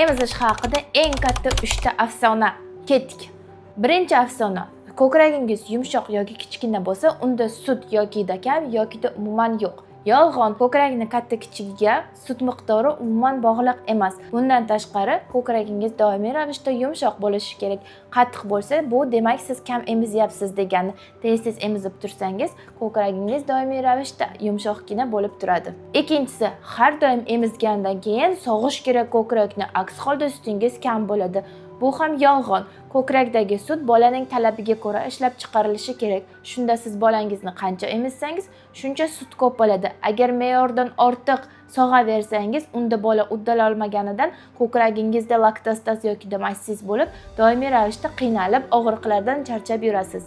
Emizish haqida eng katta 3 ta afsona. Ketdik. Birinchi afsona. Ko'kragingiz yumshoq yoki kichkina bo'lsa, unda sut yokida kam yokida umuman yo'q. Yolg'on. Ko'kragning katta kichigiga sut miqdori umuman bog'liq emas. Bundan tashqari, ko'kragingiz doimiy ravishda yumshoq bo'lishi kerak. Qattiq bo'lsa, bu demak siz kam emizyapsiz degani. Tez-tez emizib tursangiz, ko'kragingiz doimiy ravishda yumshoqgina bo'lib turadi. Ikkinchisi, har doim emizgandan keyin sog'ish kerak ko'krakni, aks holda sutingiz kam bo'ladi. Bu ham yolg'on. Ko'krakdagi sut bolaning talabiga ko'ra ishlab chiqarilishi kerak. Shunda siz bolangizni qancha emizsangiz, shuncha sut ko'p bo'ladi. Agar me'yordan ortiq sog'aversangiz, unda bola uddala olmaganidan ko'kragingizda laktostaz yoki massiz bo'lib, doimiy ravishda qiynalib, og'riqlardan charchab yurasiz.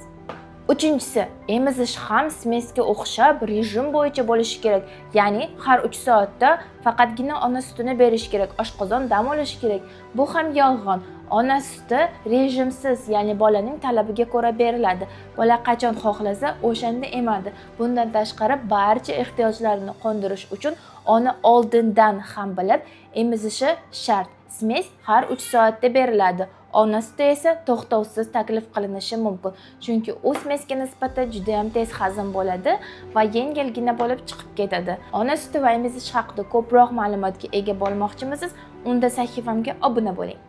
Uchinchisi, emizish ham smesga o'xshab rejim bo'yicha bo'lishi kerak. Ya'ni har 3 soatda faqatgina ona sutini berish kerak, oshqozon dam olishi kerak. Bu ham yolg'on. Ona suti rejimsiz, ya'ni bolaning talabiga ko'ra beriladi. Bola qachon xohlasa, o'shanda emadi. Bundan tashqari barcha ehtiyojlarini qondirish uchun ona oldindan ham bilib emizishi shart. Smes har 3 soatda beriladi. Ona suti esa to'xtovsiz taklif qilinishi mumkin. Chunki u smesga nisbatan juda ham tez hazm bo'ladi va yengilgina bo'lib chiqib ketadi. Ona suti va emizish haqida ko'proq ma'lumotga ega bo'lmoqchimisiz? Unda sahifamga obuna bo'ling.